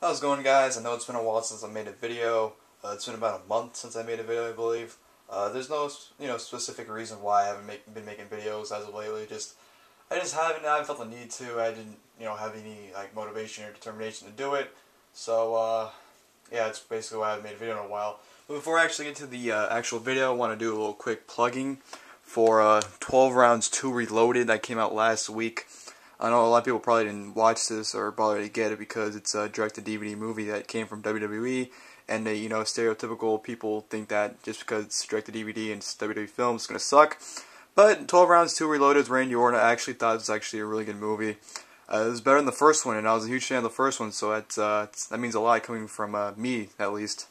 How's it going, guys? I know it's been a while since I made a video. It's been about a month since I made a video, I believe. There's no, specific reason why I haven't been making videos as of lately. I just haven't felt the need to. I didn't, have any motivation or determination to do it. So, yeah, it's basically why I haven't made a video in a while. But before I actually get to the actual video, I want to do a little quick plugging for 12 Rounds 2 Reloaded that came out last week. I know a lot of people probably didn't watch this or bother to get it because it's a direct-to-DVD movie that came from WWE, and stereotypical people think that just because it's direct-to-DVD and it's WWE film, it's gonna suck. But 12 Rounds 2 Reloaded with Randy Orton, I actually thought it was actually a really good movie. It was better than the first one, and I was a huge fan of the first one, so that means a lot coming from me, at least.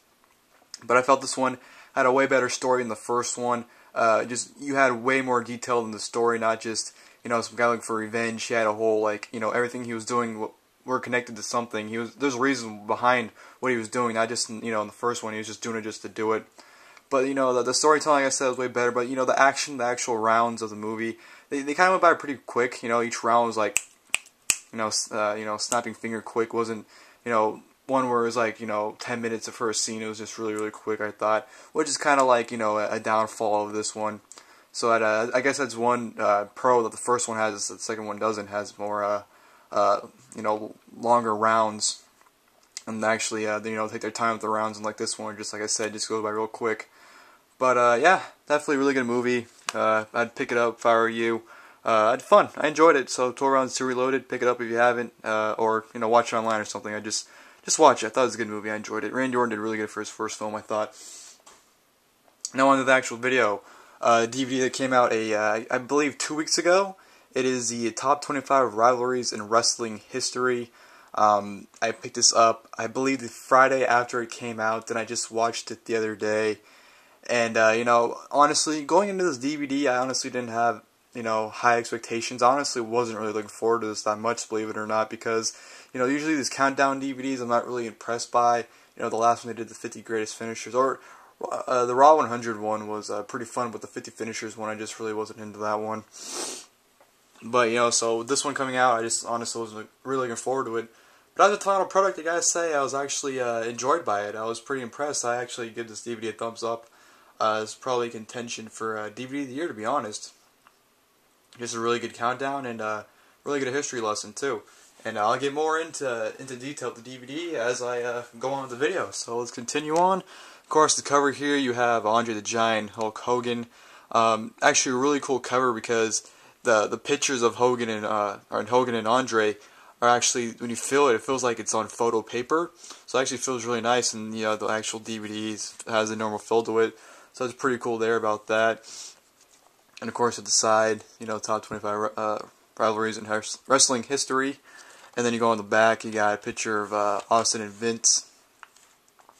But I felt this one had a way better story than the first one. You had way more detail in the story, not just some guy looking for revenge. He had a whole everything he was doing were connected to something. There's a reason behind what he was doing. Not just in the first one he was just doing it just to do it. But the storytelling, like I said, was way better. But the action, the actual rounds of the movie, they kind of went by pretty quick. Each round was like snapping finger quick. Wasn't one where it was 10 minutes of first scene. It was just really quick, I thought, which is kind of like a downfall of this one. So I guess that's one pro that the first one has, the second one doesn't. Has more longer rounds, and actually take their time with the rounds. And like this one, just like I said, just goes by real quick. But yeah, definitely a really good movie. I'd pick it up if I were you. I had fun. I enjoyed it. So 12 Rounds 2 Reloaded. Pick it up if you haven't, or watch it online or something. Just watch it. I thought it was a good movie. I enjoyed it. Randy Orton did really good for his first film, I thought. Now on to the actual video. DVD that came out I believe 2 weeks ago. It is the top 25 rivalries in wrestling history. I picked this up, I believe, the Friday after it came out. Then I just watched it the other day. And honestly, going into this DVD, I honestly didn't have high expectations. I honestly wasn't really looking forward to this that much, believe it or not, because usually these countdown DVDs I'm not really impressed by. The last one they did, the 50 greatest finishers, or the Raw 100 one was pretty fun, but the 50 finishers one, I just really wasn't into that one. But so this one coming out, I just honestly wasn't really looking forward to it. But as a final product, I gotta say, I was actually enjoyed by it. I was pretty impressed. I actually give this DVD a thumbs up. It's probably contention for DVD of the year, to be honest. Just a really good countdown and really good history lesson too. And I'll get more into detail with the DVD as I go on with the video. So let's continue on. Of course, the cover here you have Andre the Giant, Hulk Hogan. Actually, a really cool cover because the pictures of Hogan and Andre are actually, when you feel it, it feels like it's on photo paper. So it actually feels really nice, and the actual DVD has a normal feel to it. So it's pretty cool there about that. And of course, at the side, top 25 rivalries in wrestling history. And then you go on the back, you got a picture of Austin and Vince,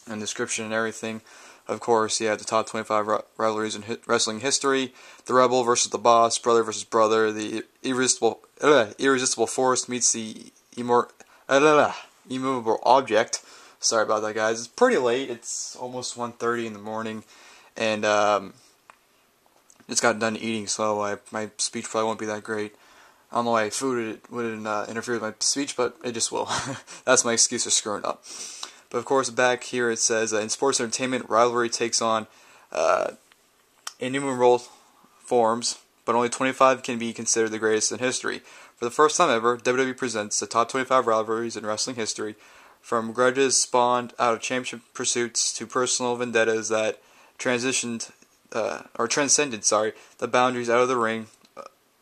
and description and everything. Of course, yeah, the top 25 rivalries in wrestling history. The Rebel versus the Boss, Brother versus Brother. The irresistible force meets the immovable object. Sorry about that, guys. It's pretty late. It's almost 1:30 in the morning, and just got done eating, so my speech probably won't be that great. I don't know why food wouldn't interfere with my speech, but it just will. That's my excuse for screwing up. But of course, back here it says, in sports entertainment, rivalry takes on innumerable forms, but only 25 can be considered the greatest in history. For the first time ever, WWE presents the top 25 rivalries in wrestling history, from grudges spawned out of championship pursuits to personal vendettas that transcended the boundaries out of the ring.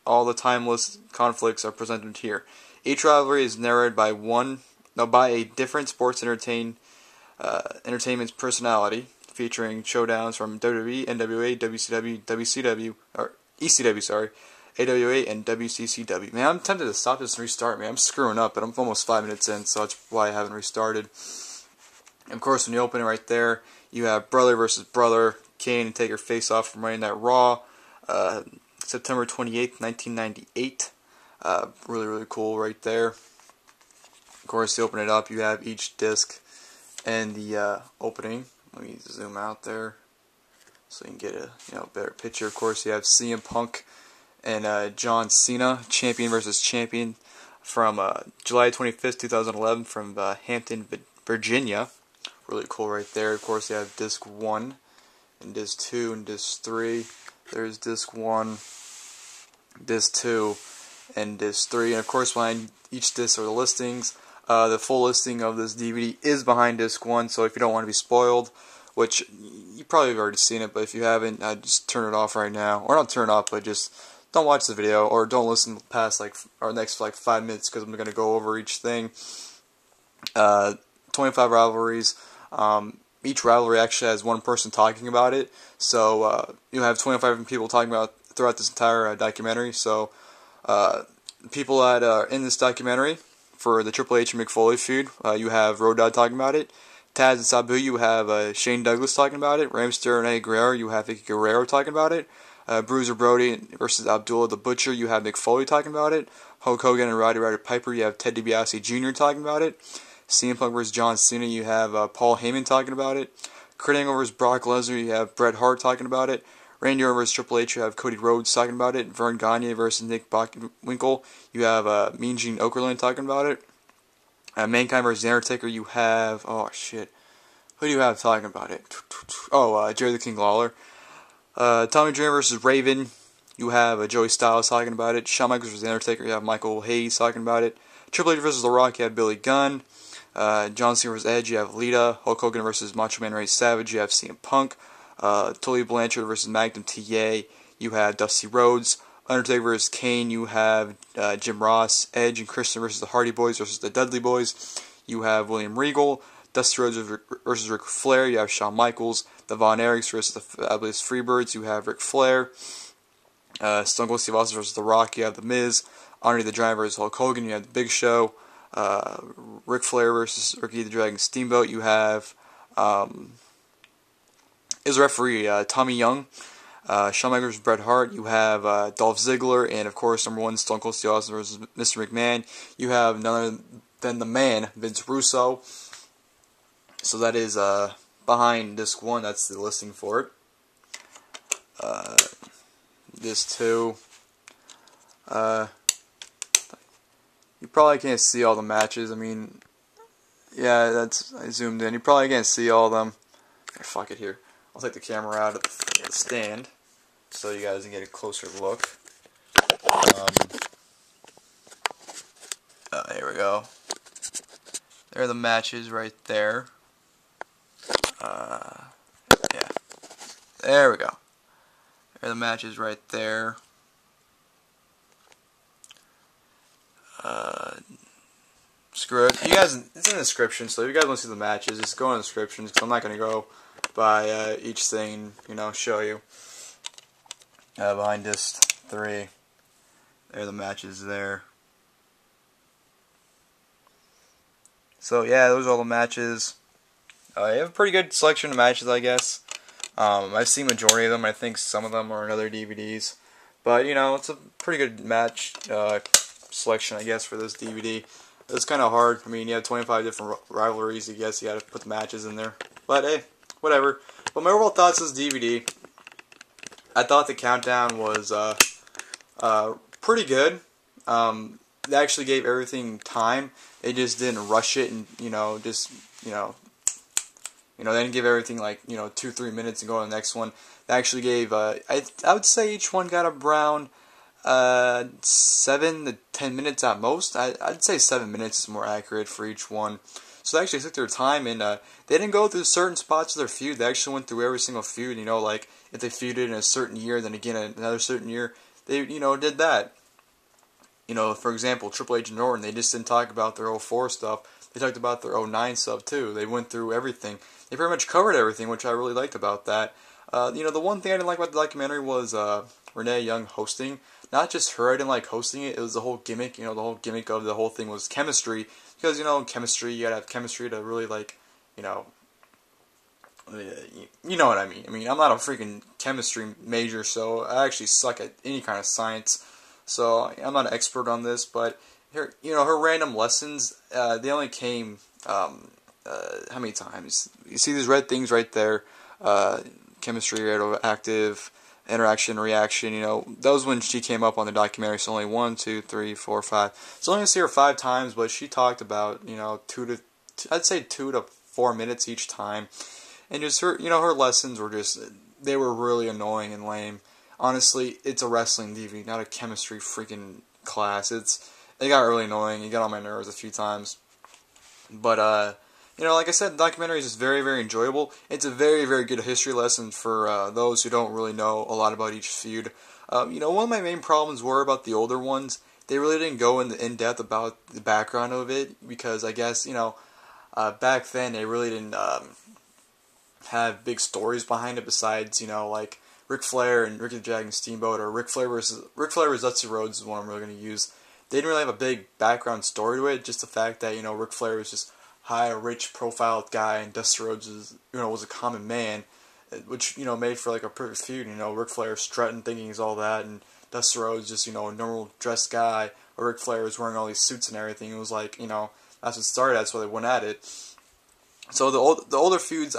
All the timeless conflicts are presented here. Each rivalry is narrated by a different sports entertainment's personality, featuring showdowns from WWE, NWA, WCW, or ECW, AWA, and WCCW. Man, I'm tempted to stop this and restart. Man, I'm screwing up, but I'm almost 5 minutes in, so that's why I haven't restarted. And of course, when you open it right there, you have Brother versus Brother. Kane and Taker face off from Monday Night Raw. September 28th, 1998. Really cool right there. Of course, you open it up, you have each disc and the opening. Let me zoom out there so you can get a better picture. Of course, you have CM Punk and John Cena, champion versus champion, from July 25th, 2011, from Hampton, Virginia. Really cool right there. Of course, you have disc 1 and disc 2 and disc 3. There's disc 1, disc 2, and disc 3. And of course, behind each disc are the listings. The full listing of this DVD is behind disc 1, so if you don't want to be spoiled, which you probably have already seen it, but if you haven't, just turn it off right now. Or not turn it off, but just don't watch the video, or don't listen past our next 5 minutes, because I'm going to go over each thing. 25 rivalries. Each rivalry actually has one person talking about it, so you have 25 different people talking about throughout this entire documentary. So people that are in this documentary for the Triple H and Mick Foley feud, you have Road Dogg talking about it. Taz and Sabu, you have Shane Douglas talking about it. Rey Mysterio and Eddie Guerrero, you have Vicky Guerrero talking about it. Bruiser Brody versus Abdullah the Butcher, you have Mick Foley talking about it. Hulk Hogan and Roddy Piper, you have Ted DiBiase Jr. talking about it. CM Punk vs. John Cena, you have Paul Heyman talking about it. Kurt Angle vs. Brock Lesnar, you have Bret Hart talking about it. Randy Orton vs. Triple H, you have Cody Rhodes talking about it. Vern Gagne versus Nick Bockwinkel, you have Mean Gene Okerlund talking about it. Mankind vs. The Undertaker, you have... oh, shit. Who do you have talking about it? Oh, Jerry the King Lawler. Tommy Dreamer versus Raven, you have Joey Styles talking about it. Shawn Michaels vs. The Undertaker, you have Michael Hayes talking about it. Triple H vs. The Rock, you have Billy Gunn. John Cena vs. Edge, you have Lita. Hulk Hogan vs. Macho Man Ray Savage, you have CM Punk. Tully Blanchard vs. Magnum TA, you have Dusty Rhodes. Undertaker vs. Kane, you have Jim Ross. Edge and Christian vs. the Hardy Boys versus the Dudley Boys, you have William Regal. Dusty Rhodes versus Ric Flair, you have Shawn Michaels. The Von Erichs versus the Fabulous Freebirds, you have Ric Flair. Stone Cold Steve Austin versus The Rock, you have The Miz. Andre the Giant versus Hulk Hogan, you have The Big Show. Ric Flair versus Ricky the Dragon Steamboat, you have is referee Tommy Young. Shawn Michaels versus Bret Hart, you have Dolph Ziggler, and of course number 1 Stone Cold Steve Austin versus Mr. McMahon. You have none other than the man, Vince Russo. So that is behind disc 1, that's the listing for it. Disc 2, you probably can't see all the matches. I mean, yeah, I zoomed in. You probably can't see all of them. Okay, fuck it here. I'll take the camera out of the stand so you guys can get a closer look. There we go. There are the matches right there. Yeah. There we go. There are the matches right there. Screw it. You guys, it's in the description, so if you guys want to see the matches, just go in the description, because I'm not going to go by each thing, show you. Behind disc 3, there are the matches there. So yeah, those are all the matches. You have a pretty good selection of matches, I guess. I've seen majority of them. I think some of them are in other DVDs. But, it's a pretty good match selection, I guess, for this DVD. It's kind of hard. I mean, you have 25 different rivalries. I guess you got to put the matches in there. But, hey, whatever. But my overall thoughts of this DVD, I thought the countdown was pretty good. They actually gave everything time. They just didn't rush it and, they didn't give everything 2-3 minutes and go to the next one. They actually gave, I would say each one got around 7 to 10 minutes at most. I'd say 7 minutes is more accurate for each one. So they actually took their time, and they didn't go through certain spots of their feud. They actually went through every single feud. Like if they feuded in a certain year, then again another certain year, they did that. For example, Triple H and Orton, they just didn't talk about their 04 stuff. They talked about their 09 stuff too. They went through everything. They pretty much covered everything, which I really liked about that. The one thing I didn't like about the documentary was Renee Young hosting. Not just her, I didn't like hosting it. It was the whole gimmick. The whole gimmick of the whole thing was chemistry. Because, chemistry, you gotta have chemistry to really, you know what I mean. I mean, I'm not a freaking chemistry major, so I actually suck at any kind of science. So I'm not an expert on this, but her random lessons, they only came, how many times? You see these red things right there, chemistry, radioactive, interaction, reaction, those when she came up on the documentary, so only 1, 2, 3, 4, 5. So only see her 5 times, but she talked about, 2 to I'd say 2 to 4 minutes each time, and just her lessons were just, they were really annoying and lame. Honestly, it's a wrestling DVD, not a chemistry freaking class. It got really annoying. It got on my nerves a few times. But, like I said, the documentary is just very, very enjoyable. It's a very, very good history lesson for those who don't really know a lot about each feud. One of my main problems were about the older ones. They really didn't go in depth about the background of it, because I guess, back then they really didn't have big stories behind it besides, like Ric Flair and Ricky the Dragon Steamboat, or Ric Flair versus Dusty Rhodes is one I'm really going to use. They didn't really have a big background story to it, just the fact that, Ric Flair was just high, rich, profiled guy, and Dusty Rhodes was a common man, which, made for like a perfect feud. Ric Flair strutting, thinking he's all that, and Dusty Rhodes just, a normal dressed guy, or Ric Flair was wearing all these suits and everything. It was like, that's what started, that's why they went at it. So the older feuds,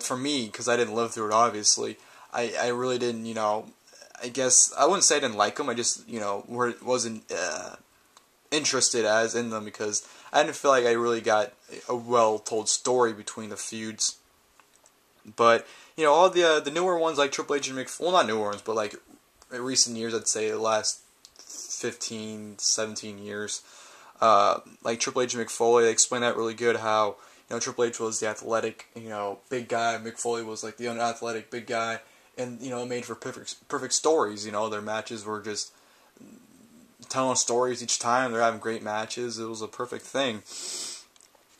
for me, because I didn't live through it, obviously, I really didn't, I guess, I wouldn't say I didn't like them, I just, wasn't interested as in them, because I didn't feel like I really got a well-told story between the feuds. But, all the newer ones, like Triple H and Mick, well, not newer ones, but like in recent years, I'd say the last 15, 17 years, like Triple H and Mick Foley, they explain that really good, how, Triple H was the athletic, big guy, Mick Foley was like the unathletic big guy, and, it made for perfect stories. Their matches were just telling stories each time. They're having great matches. It was a perfect thing.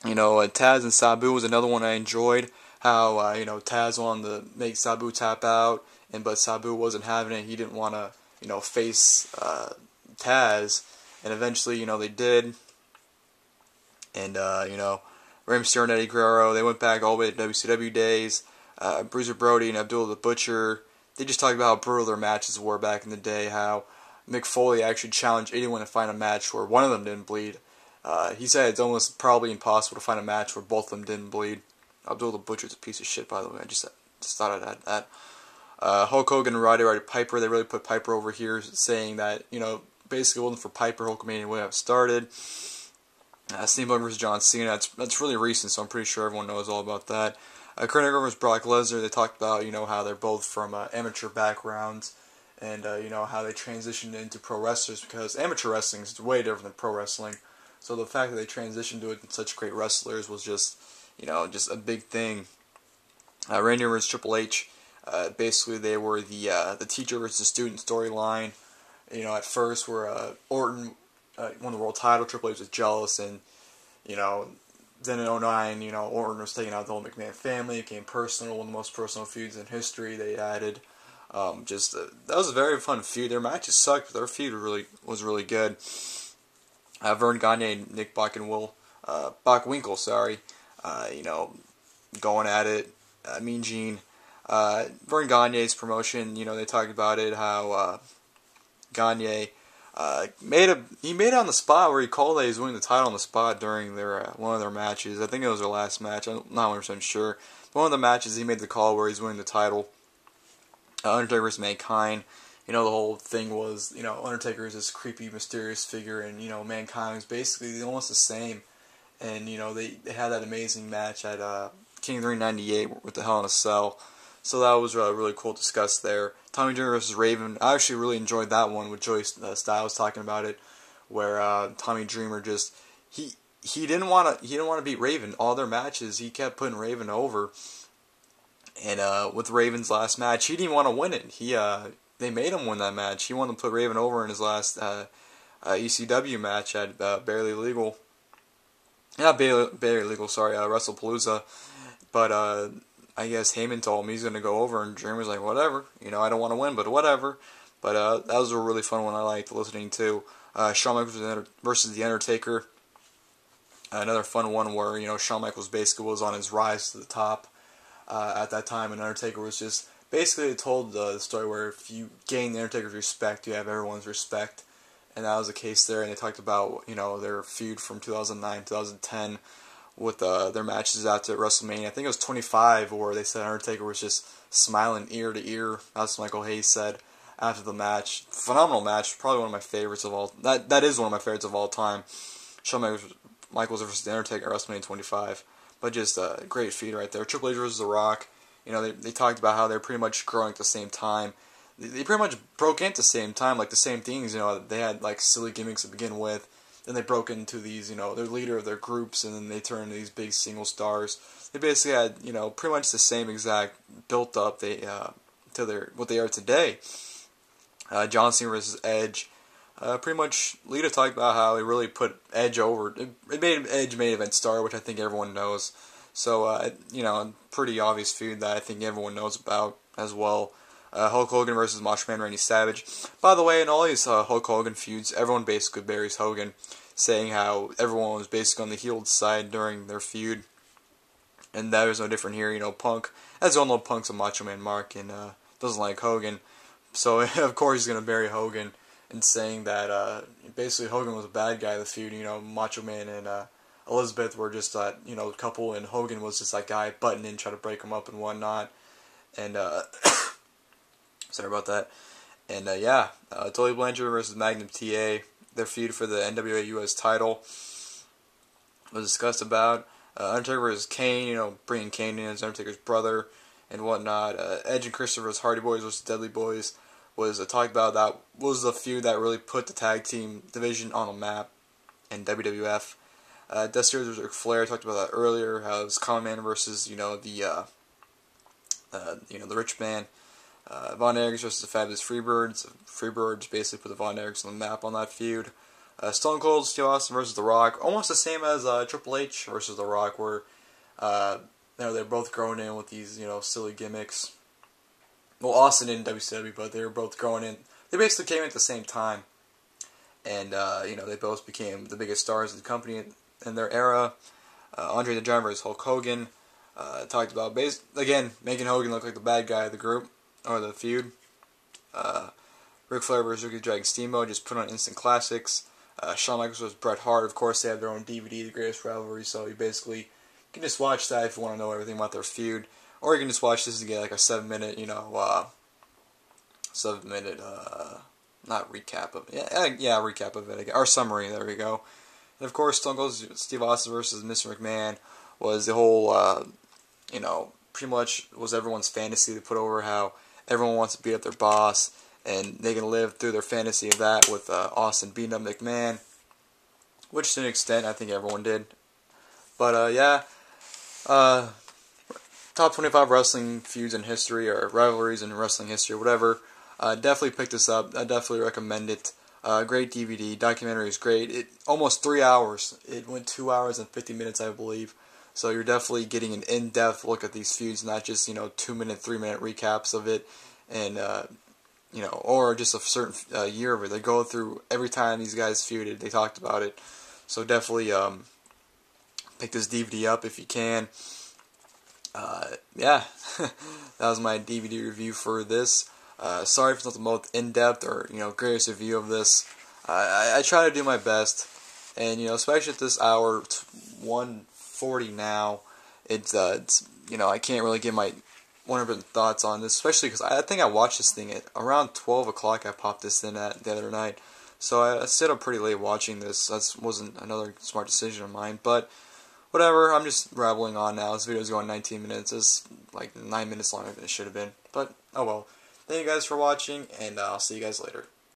Taz and Sabu was another one I enjoyed. How Taz wanted to make Sabu tap out, but Sabu wasn't having it. He didn't want to face Taz, and eventually they did. And Rey Mysterio and Eddie Guerrero, they went back all the way to WCW days. Bruiser Brody and Abdullah the Butcher, they just talked about how brutal their matches were back in the day, how Mick Foley actually challenged anyone to find a match where one of them didn't bleed. He said it's almost probably impossible to find a match where both of them didn't bleed. Abdullah the Butcher's a piece of shit, by the way. I just thought I'd add that. Hulk Hogan and Roddy Piper, they really put Piper over here, saying that, basically it wasn't for Piper, Hulkamania would have started. Steamboat versus John Cena, that's really recent, so I'm pretty sure everyone knows all about that. Kurt Angle versus Brock Lesnar, they talked about, how they're both from amateur backgrounds, and, how they transitioned into pro wrestlers, because amateur wrestling is way different than pro wrestling. So the fact that they transitioned to it and such great wrestlers was just, just a big thing. Randy versus Triple H, basically they were the teacher versus student storyline. At first where Orton won the world title, Triple H was jealous, and, then in 2009, Orton was taking out the whole McMahon family. It became personal, one of the most personal feuds in history. They added, that was a very fun feud. Their matches sucked, but their feud was really good. Vern Gagne and Nick Bockwinkel, going at it. Mean Gene. Vern Gagne's promotion, they talked about it, how Gagne made it on the spot, where he called that he was winning the title on the spot during their one of their matches. I think it was their last match. I'm not 100% sure. But one of the matches, he made the call where he's winning the title. Undertaker versus Mankind. The whole thing was, Undertaker is this creepy, mysterious figure, and, Mankind is basically almost the same. And, they had that amazing match at King of the Ring 98 with the Hell in a Cell. So that was really cool to discuss there. Tommy Dreamer versus Raven. I actually really enjoyed that one with Joey Styles talking about it, where Tommy Dreamer just he didn't want to beat Raven. All their matches, he kept putting Raven over. And with Raven's last match, he didn't want to win it. They made him win that match. He wanted to put Raven over in his last ECW match at Barely Legal. Not Barely Legal, sorry, WrestlePalooza. But I guess Heyman told him he's going to go over, and Dreamer's like, whatever. I don't want to win, but whatever. But that was a really fun one I liked listening to. Shawn Michaels versus The Undertaker. Another fun one where, Shawn Michaels basically was on his rise to the top at that time, and Undertaker was just... Basically, they told the story where if you gain The Undertaker's respect, you have everyone's respect. And that was the case there, and they talked about, their feud from 2009, 2010, with their matches out to WrestleMania. I think it was 25, where they said Undertaker was just smiling ear to ear. That's what Michael Hayes said after the match. Phenomenal match, probably one of my favorites of all. That is one of my favorites of all time. Shawn Michaels Michaels versus The Undertaker at WrestleMania 25. But just a great feud right there. Triple H versus The Rock. You know, they talked about how they're pretty much growing at the same time. They pretty much broke in at the same time, like the same things. You know, they had like silly gimmicks to begin with. Then they broke into these, you know, they're leader of their groups, and then they turned into these big single stars. They basically had, you know, pretty much the same exact built up to their what they are today. John Cena versus Edge. Pretty much, Lita talked about how he really put Edge over. It made Edge main event star, which I think everyone knows. So, you know, a pretty obvious feud that I think everyone knows about as well. Hulk Hogan versus Macho Man Randy Savage. By the way, in all these Hulk Hogan feuds, everyone basically buries Hogan, saying how everyone was basically on the heeled side during their feud. And that is no different here. You know, Punk, as you all know, Punk's a Macho Man mark and doesn't like Hogan. So, of course, he's going to bury Hogan and saying that basically Hogan was a bad guy in the feud. You know, Macho Man and Elizabeth were just that, you know, couple, and Hogan was just that guy butting in, trying to break them up and whatnot. And, sorry about that. And, yeah, Tully Blanchard versus Magnum TA, their feud for the NWA US title was discussed about. Undertaker versus Kane, you know, bringing Kane in as Undertaker's brother and whatnot. Edge and Christopher's Hardy Boys versus Deadly Boys was talked about. That was the feud that really put the tag team division on the map in WWF. Death Series versus Ric Flair, talked about that earlier. How it was Common Man versus, you know, the Rich Man. Von Erichs versus the Fabulous Freebirds. Freebirds basically put the Von Erichs on the map on that feud. Stone Cold Steve Austin versus The Rock, almost the same as Triple H versus The Rock, where you know, they're both growing in with these, you know, silly gimmicks. Well, Austin in WCW, but they were both growing in. They basically came in at the same time, and you know, they both became the biggest stars of the company in their era. Andre the Giant versus Hulk Hogan. Talked about again making Hogan look like the bad guy of the group or the feud. Ric Flair versus Ricky Dragon Steamboat, just put on instant classics. Shawn Michaels versus Bret Hart. Of course, they have their own DVD, The Greatest Rivalry, so you basically can just watch that if you want to know everything about their feud. Or you can just watch this to get like a 7-minute, you know, 7-minute, not recap of it. Yeah, recap of it, or summary, there we go. And of course, Stone Cold Steve Austin versus Mr. McMahon was the whole, you know, pretty much was everyone's fantasy to put over how everyone wants to beat up their boss, and they can live through their fantasy of that with Austin beating up McMahon, which to an extent I think everyone did. But yeah, top 25 wrestling feuds in history, or rivalries in wrestling history, whatever. Definitely pick this up. I definitely recommend it. Great DVD. Documentary is great. It almost 3 hours. It went 2 hours and 50 minutes, I believe. So you're definitely getting an in-depth look at these feuds, not just, you know, 2-minute, 3-minute recaps of it, and you know, or just a certain year of it. They go through every time these guys feuded. They talked about it. So definitely pick this DVD up if you can. Yeah, that was my DVD review for this. Sorry if it's not the most in-depth or, you know, greatest review of this. I try to do my best, and, you know, especially at this hour, 1:40 now, it's you know, I can't really give my 100% thoughts on this, especially because I think I watched this thing at around 12 o'clock. I popped this in at the other night, so I stayed up pretty late watching this. That wasn't another smart decision of mine, but whatever. I'm just rambling on now. This video is going 19 minutes. It's like 9 minutes longer than it should have been, but oh well. Thank you guys for watching, and I'll see you guys later.